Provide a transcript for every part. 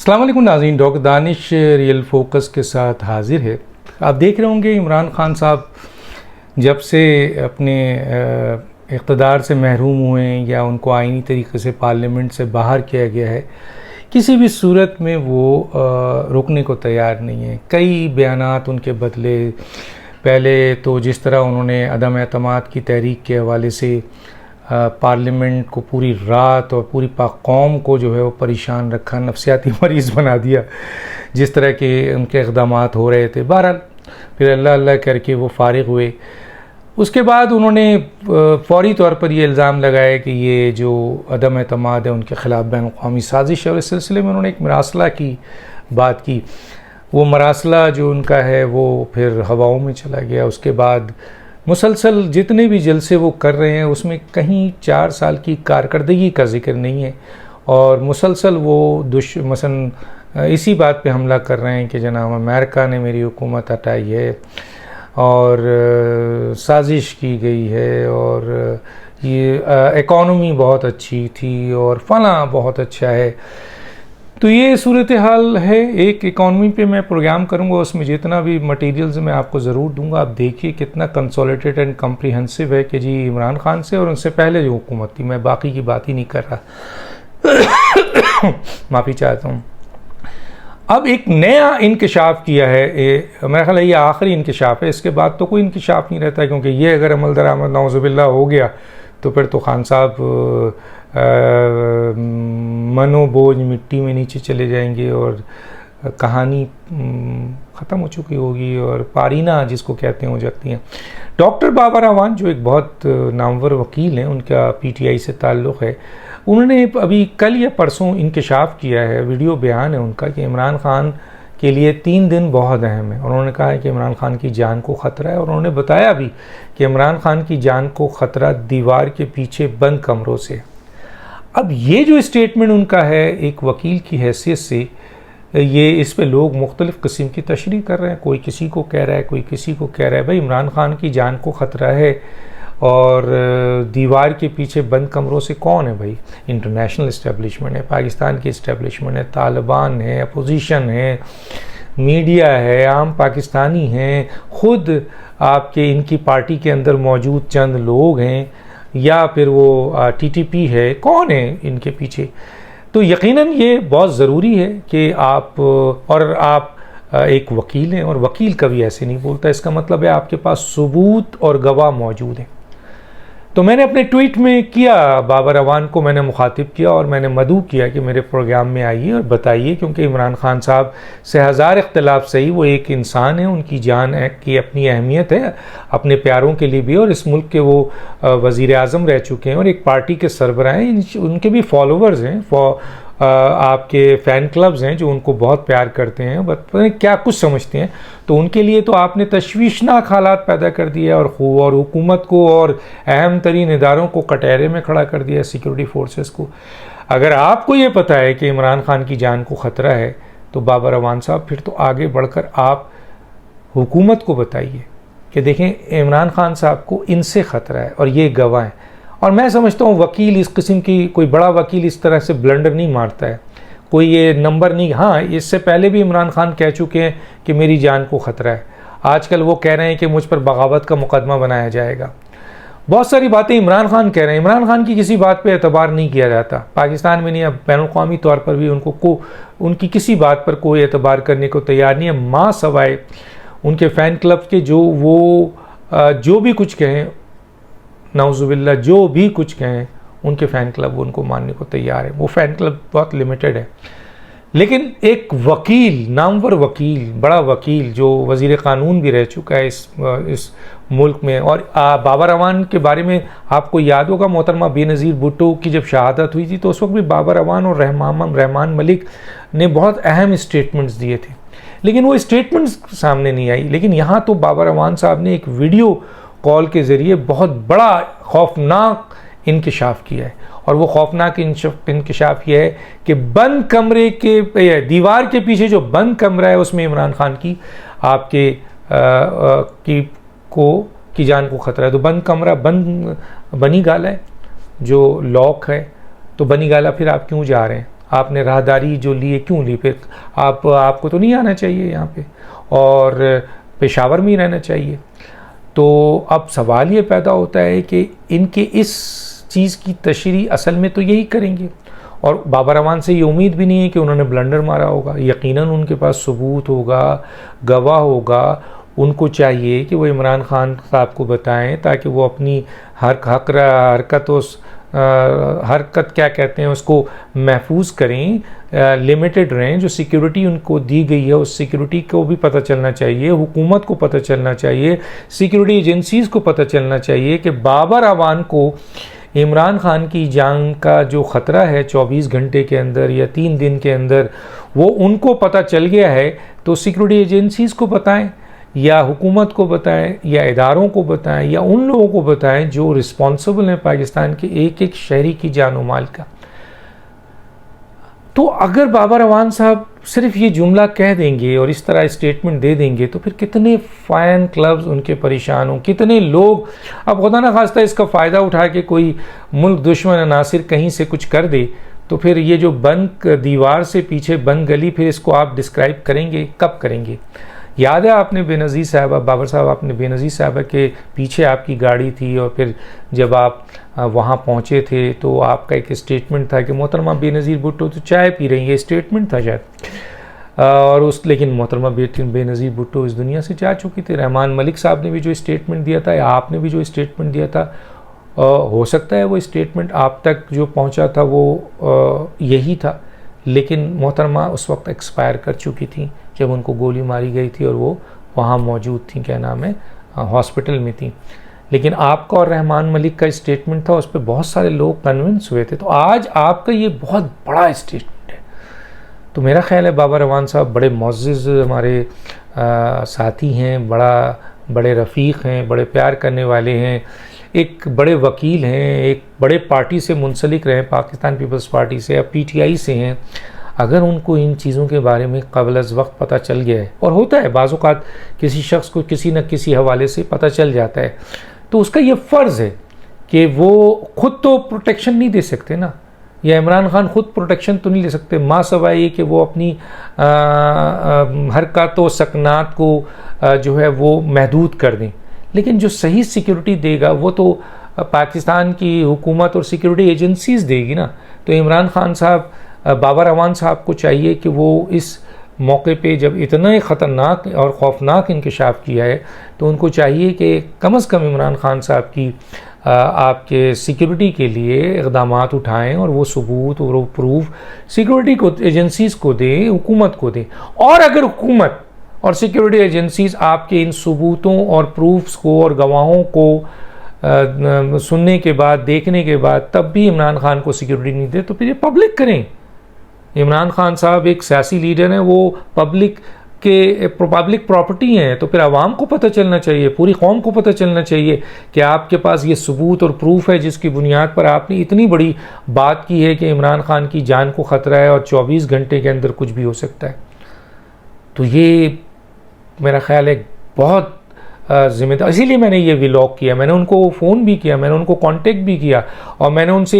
अस्सलाम वालेकुम नाज़रीन, डॉक्टर दानिश रियल फोकस के साथ हाजिर है। आप देख रहे होंगे इमरान खान साहब जब से अपने इक़्तिदार से महरूम हुए हैं या उनको आइनी तरीक़े से पार्लियामेंट से बाहर किया गया है, किसी भी सूरत में वो रुकने को तैयार नहीं है। कई बयानात उनके बदले, पहले तो जिस तरह उन्होंने अदम एतमाद की तहरीक के हवाले से पार्लियामेंट को पूरी रात और पूरी पाक कौम को जो है वो परेशान रखा, नफसियाती मरीज़ बना दिया, जिस तरह के उनके इक़दामात हो रहे थे। बहरहाल फिर अल्लाह अल्लाह करके वो फ़ारिग हुए। उसके बाद उन्होंने फ़ौरी तौर पर ये इल्ज़ाम लगाया कि ये जो अदम एतमाद है उनके ख़िलाफ़ बैनुल-अक़वामी साजिश है, और इस सिलसिले में उन्होंने एक मरासला की बात की। वो मरासला जो उनका है वो फिर हवाओं में चला गया। उसके बाद मुसलसल जितने भी जलसे वो कर रहे हैं उसमें कहीं 4 साल की कारकर्दगी का ज़िक्र नहीं है, और मुसलसल वो मसलन इसी बात पे हमला कर रहे हैं कि जनाब अमेरिका ने मेरी हुकूमत हटाई है और साजिश की गई है, और ये इकॉनमी बहुत अच्छी थी और फला बहुत अच्छा है। तो ये सूरत हाल है। एक इकॉनमी पे मैं प्रोग्राम करूँगा, उसमें जितना भी मटेरियल्स मैं आपको ज़रूर दूंगा। आप देखिए कितना कंसोलिडेटेड एंड कम्प्रीहेंसिव है कि जी इमरान खान से और उनसे पहले जो हुकूमत थी, मैं बाकी की बात ही नहीं कर रहा। माफ़ी चाहता हूँ। अब एक नया इंकशाफ किया है, मेरा ख्याल है ये आखिरी इंकशाफ है, इसके बाद तो कोई इंकशाफ नहीं रहता, क्योंकि ये अगर अमल दरामद नाउज़ुबिल्लाह हो गया तो फिर तो खान साहब मनोबोझ मिट्टी में नीचे चले जाएंगे और कहानी ख़त्म हो चुकी होगी और पारीना जिसको कहते हैं हो जाती हैं। डॉक्टर बाबर अवान जो एक बहुत नामवर वकील हैं, उनका पीटीआई से ताल्लुक़ है, उन्होंने अभी कल या परसों इंकशाफ किया है, वीडियो बयान है उनका, कि इमरान खान के लिए 3 दिन बहुत अहम है। उन्होंने कहा है कि इमरान खान की जान को ख़तरा है, और उन्होंने बताया भी कि इमरान खान की जान को ख़तरा दीवार के पीछे बंद कमरों से। अब ये जो स्टेटमेंट उनका है एक वकील की हैसियत से, ये इस पे लोग मुख्तलिफ़ किस्म की तशरीह कर रहे हैं। कोई किसी को कह रहा है, कोई किसी को कह रहा है। भाई इमरान खान की जान को ख़तरा है और दीवार के पीछे बंद कमरों से कौन है? भाई इंटरनेशनल इस्टेब्लिशमेंट है, पाकिस्तान की इस्टेब्लिशमेंट है, तालिबान है, अपोजिशन है, मीडिया है, आम पाकिस्तानी हैं, ख़ुद आपके इनकी पार्टी के अंदर मौजूद चंद लोग हैं, या फिर वो टीटीपी है, कौन है इनके पीछे? तो यकीनन ये बहुत ज़रूरी है कि आप एक वकील हैं, और वकील कभी ऐसे नहीं बोलता। इसका मतलब है आपके पास सबूत और गवाह मौजूद हैं। तो मैंने अपने ट्वीट में किया, बाबर अवान को मैंने मुखातिब किया और मैंने मदऊ किया कि मेरे प्रोग्राम में आइए और बताइए, क्योंकि इमरान खान साहब से हज़ार इख्तलाफ सही, वो एक इंसान है, उनकी जान की अपनी अहमियत है अपने प्यारों के लिए भी, और इस मुल्क के वो वज़ीर आज़म रह चुके हैं और एक पार्टी के सरबराह हैं। उनके भी फॉलोवर्स हैं, आपके फ़ैन क्लब्स हैं जो उनको बहुत प्यार करते हैं, पता नहीं क्या कुछ समझते हैं। तो उनके लिए तो आपने तशवीशनाक हालात पैदा कर दिया और हुकूमत को और अहम तरीन इदारों को कटहरे में खड़ा कर दिया, सिक्योरिटी फोर्सेस को। अगर आपको ये पता है कि इमरान खान की जान को ख़तरा है, तो बाबर अवान साहब फिर तो आगे बढ़कर आप हुकूमत को बताइए कि देखें इमरान खान साहब को इनसे ख़तरा है और ये गवाह हैं। और मैं समझता हूँ वकील इस किस्म की, कोई बड़ा वकील इस तरह से ब्लंडर नहीं मारता है, कोई ये नंबर नहीं। हाँ, इससे पहले भी इमरान खान कह चुके हैं कि मेरी जान को ख़तरा है। आजकल वो कह रहे हैं कि मुझ पर बगावत का मुकदमा बनाया जाएगा। बहुत सारी बातें इमरान खान कह रहे हैं। इमरान खान की किसी बात पे एतबार नहीं किया जाता पाकिस्तान में, नहीं, अब बैनुल-अक़वामी तौर पर भी उनकी किसी बात पर कोई एतबार करने को तैयार नहीं है, माँ सवाए उनके फ़ैन क्लब के, जो भी कुछ कहें, नाउज़ुबिल्लाह जो भी कुछ कहें, उनके फ़ैन क्लब उनको मानने को तैयार है। वो फ़ैन क्लब बहुत लिमिटेड है। लेकिन एक वकील, नामवर वकील, बड़ा वकील जो वज़ीर क़ानून भी रह चुका है इस मुल्क में, और बाबर अवान के बारे में आपको याद होगा, मोहतरमा बेनज़ीर भुट्टो की जब शहादत हुई थी तो उस वक्त भी बाबर अवान और रहमान मलिक ने बहुत अहम स्टेटमेंट्स दिए थे, लेकिन वो स्टेटमेंट्स सामने नहीं आई। लेकिन यहाँ तो बाबर अवान साहब ने एक वीडियो कॉल के ज़रिए बहुत बड़ा खौफनाक इंकशाफ किया है, और वो खौफनाक इंकशाफ ये है कि बंद कमरे के दीवार के पीछे जो बंद कमरा है उसमें इमरान खान की आपके की जान को ख़तरा है। तो बंद कमरा, बनी गाला है जो लॉक है, तो बनी गाला फिर आप क्यों जा रहे हैं? आपने राहदारी जो ली है क्यों ली? फिर आपको तो नहीं आना चाहिए यहाँ पे, और पेशावर में ही रहना चाहिए। तो अब सवाल ये पैदा होता है कि इनके इस चीज़ की तशरीह असल में तो यही करेंगे, और बाबर अवान से ये उम्मीद भी नहीं है कि उन्होंने ब्लंडर मारा होगा। यकीनन उनके पास सबूत होगा, गवाह होगा। उनको चाहिए कि वो इमरान खान साहब को बताएं ताकि वो अपनी हरकत क्या कहते हैं उसको महफूज करें, लिमिटेड रहें। जो सिक्योरिटी उनको दी गई है उस सिक्योरिटी को भी पता चलना चाहिए, हुकूमत को पता चलना चाहिए, सिक्योरिटी एजेंसीज़ को पता चलना चाहिए कि बाबर अवान को इमरान खान की जान का जो ख़तरा है 24 घंटे के अंदर या 3 दिन के अंदर वो उनको पता चल गया है। तो सिक्योरिटी एजेंसीज़ को बताएं, या हुकूमत को बताएं, या इदारों को बताएं, या उन लोगों को बताएं जो रिस्पॉन्सिबल हैं पाकिस्तान के एक एक शहरी की जान और माल का। तो अगर बाबर अवान साहब सिर्फ ये जुमला कह देंगे और इस तरह स्टेटमेंट दे देंगे तो फिर कितने फ़ैन क्लब्स उनके परेशान हों, कितने लोग अब खुदा ना खास्ता इसका फ़ायदा उठा के कोई मुल्क दुश्मन नासिर कहीं से कुछ कर दे, तो फिर ये जो बंद दीवार से पीछे बंद गली, फिर इसको आप डिस्क्राइब करेंगे, कब करेंगे? याद है आपने बेनज़ीर साहबा, बाबर साहब, आपने बेनज़ीर साहबा के पीछे आपकी गाड़ी थी और फिर जब आप वहाँ पहुँचे थे तो आपका एक स्टेटमेंट था कि मोहतरमा बेनज़ीर भुट्टो तो चाय पी रही है, स्टेटमेंट था शायद। और लेकिन मोहतरमा बेनज़ीर भुट्टो इस दुनिया से जा चुकी थी। रहमान मलिक साहब ने भी जो स्टेटमेंट दिया था, या आपने भी जो स्टेटमेंट दिया था, हो सकता है वो स्टेटमेंट आप तक जो पहुँचा था वो यही था, लेकिन मोहतरमा उस वक्त एक्सपायर कर चुकी थी जब उनको गोली मारी गई थी और वो वहाँ मौजूद थी, क्या नाम है, हॉस्पिटल में थी। लेकिन आपका और रहमान मलिक का स्टेटमेंट था, उस पर बहुत सारे लोग कन्विंस हुए थे। तो आज आपका ये बहुत बड़ा स्टेटमेंट है। तो मेरा ख्याल है बाबर अवान साहब बड़े मुअज़्ज़िज़ हमारे साथी हैं, बड़े रफ़ीक हैं, बड़े प्यार करने वाले हैं, एक बड़े वकील हैं, एक बड़े पार्टी से मुंसलिक रहे, पाकिस्तान पीपल्स पार्टी से या PTI से हैं। अगर उनको इन चीज़ों के बारे में क़ब्ल अज़ वक्त पता चल गया है, और होता है बाज़ औक़ात किसी शख्स को किसी न किसी हवाले से पता चल जाता है, तो उसका ये फ़र्ज़ है कि वो ख़ुद तो प्रोटेक्शन नहीं दे सकते ना, या इमरान खान ख़ुद प्रोटेक्शन तो नहीं ले सकते, माँ सवाए कि वो अपनी हरकत व सकनात को जो है वो महदूद कर दें। लेकिन जो सही सिक्योरिटी देगा वो तो पाकिस्तान की हुकूमत और सिक्योरिटी एजेंसीज़ देगी ना। तो इमरान खान साहब, बाबर अवान साहब को चाहिए कि वो इस मौके पे जब इतना ख़तरनाक और ख़ौफनाक इंकशाफ किया है तो उनको चाहिए कि कम से कम इमरान खान साहब की आपके सिक्योरिटी के लिए इक़दामात उठाएं और वो सबूत और वो प्रूफ सिक्योरिटी को एजेंसीज़ को दें, हुकूमत को दें। और अगर हुकूमत और सिक्योरिटी एजेंसीज़ आपके इन सबूतों और प्रूफ्स को और गवाहों को सुनने के बाद, देखने के बाद, तब भी इमरान खान को सिक्योरिटी नहीं दे, तो फिर ये पब्लिक करें। इमरान खान साहब एक सियासी लीडर हैं, वो पब्लिक प्रॉपर्टी हैं, तो फिर आवाम को पता चलना चाहिए, पूरी कौम को पता चलना चाहिए कि आपके पास ये सबूत और प्रूफ है जिसकी बुनियाद पर आपने इतनी बड़ी बात की है कि इमरान खान की जान को ख़तरा है और 24 घंटे के अंदर कुछ भी हो सकता है। तो ये मेरा ख्याल है बहुत ज़िम्मेदार, इसीलिए मैंने ये व्लॉग किया। मैंने उनको फ़ोन भी किया, मैंने उनको कांटेक्ट भी किया और मैंने उनसे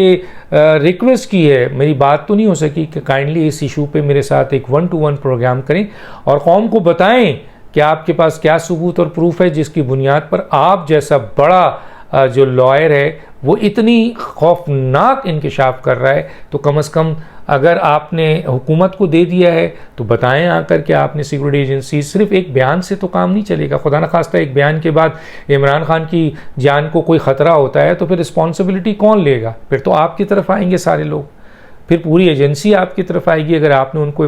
रिक्वेस्ट की है। मेरी बात तो नहीं हो सकी कि काइंडली इस इशू पे मेरे साथ एक 1-to-1 प्रोग्राम करें और कौम को बताएं कि आपके पास क्या सबूत और प्रूफ है जिसकी बुनियाद पर आप जैसा बड़ा जो लॉयर है वो इतनी खौफनाक इंकशाफ कर रहा है। तो कम से कम अगर आपने हुकूमत को दे दिया है तो बताएं आकर कि आपने सिक्योरिटी एजेंसी, सिर्फ एक बयान से तो काम नहीं चलेगा। खुदा न खास्ता एक बयान के बाद इमरान खान की जान को कोई ख़तरा होता है तो फिर रिस्पॉन्सिबिलिटी कौन लेगा? फिर तो आपकी तरफ आएंगे सारे लोग, फिर पूरी एजेंसी आपकी तरफ आएगी अगर आपने उनको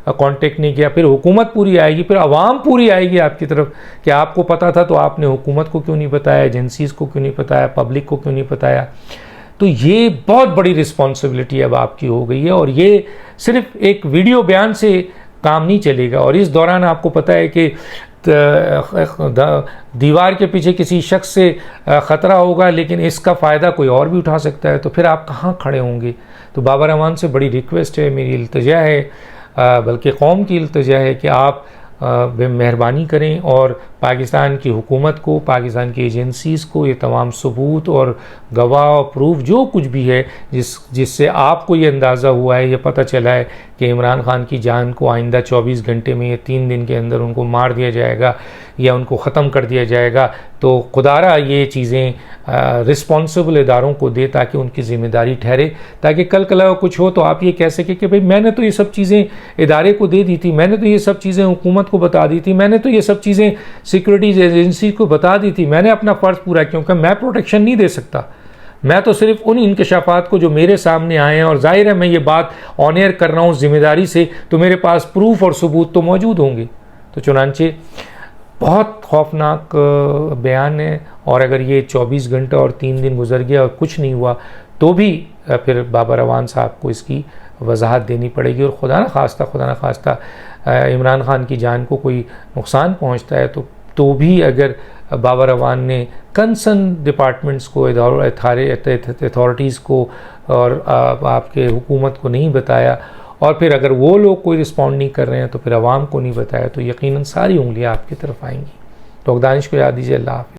कांटेक्ट नहीं किया, फिर हुकूमत पूरी आएगी, फिर आवाम पूरी आएगी आपकी तरफ कि आपको पता था तो आपने हुकूमत को क्यों नहीं बताया, एजेंसीज़ को क्यों नहीं बताया, पब्लिक को क्यों नहीं बताया। तो ये बहुत बड़ी रिस्पॉन्सिबिलिटी अब आपकी हो गई है और ये सिर्फ एक वीडियो बयान से काम नहीं चलेगा। और इस दौरान आपको पता है कि दीवार के पीछे किसी शख्स से ख़तरा होगा लेकिन इसका फ़ायदा कोई और भी उठा सकता है, तो फिर आप कहाँ खड़े होंगे? तो बाबर अवान से बड़ी रिक्वेस्ट है, मेरी इल्तिजा है, बल्कि कौम की इल्तिजा है कि आप मेहरबानी करें और पाकिस्तान की हुकूमत को, पाकिस्तान की एजेंसीज़ को ये तमाम सबूत और गवाह और प्रूफ जो कुछ भी है जिससे आपको ये अंदाज़ा हुआ है, ये पता चला है कि इमरान खान की जान को आइंदा 24 घंटे में या 3 दिन के अंदर उनको मार दिया जाएगा या उनको ख़त्म कर दिया जाएगा, तो खुदारा ये चीज़ें रिस्पॉन्सिबल इदारों को दे ताकि उनकी ज़िम्मेदारी ठहरे, ताकि कल कला कुछ हो तो आप ये कह सकें कि भाई मैंने तो ये सब चीज़ें इदारे को दे दी थी, मैंने तो ये सब चीज़ें हुकूमत को बता दी थी, मैंने तो ये सब चीज़ें सिक्योरिटीज़ एजेंसी को बता दी थी, मैंने अपना फ़र्ज़ पूरा, क्योंकि मैं प्रोटेक्शन नहीं दे सकता, मैं तो सिर्फ उन इंकशाफात को जो मेरे सामने आए हैं, और जाहिर है मैं ये बात ऑन एयर कर रहा हूँ ज़िम्मेदारी से, तो मेरे पास प्रूफ और सबूत तो मौजूद होंगे। तो चुनांचे बहुत खौफनाक बयान है, और अगर ये 24 घंटा और 3 दिन गुजर गया और कुछ नहीं हुआ तो भी फिर बाबर अवान साहब को इसकी वजाहत देनी पड़ेगी, और खुदा न खास्ता इमरान खान की जान को कोई नुकसान पहुंचता है तो भी अगर बाबर अवान ने कंसर्न डिपार्टमेंट्स को, अथॉरिटीज़ को और आपके हुकूमत को नहीं बताया, और फिर अगर वो लोग कोई रिस्पॉन्ड नहीं कर रहे हैं तो फिर आवाम को नहीं बताया, तो यकीनन सारी उंगलियां आपकी तरफ आएंगी। तो दानिश को याद दीजिए। अल्लाह हाफ़िज़।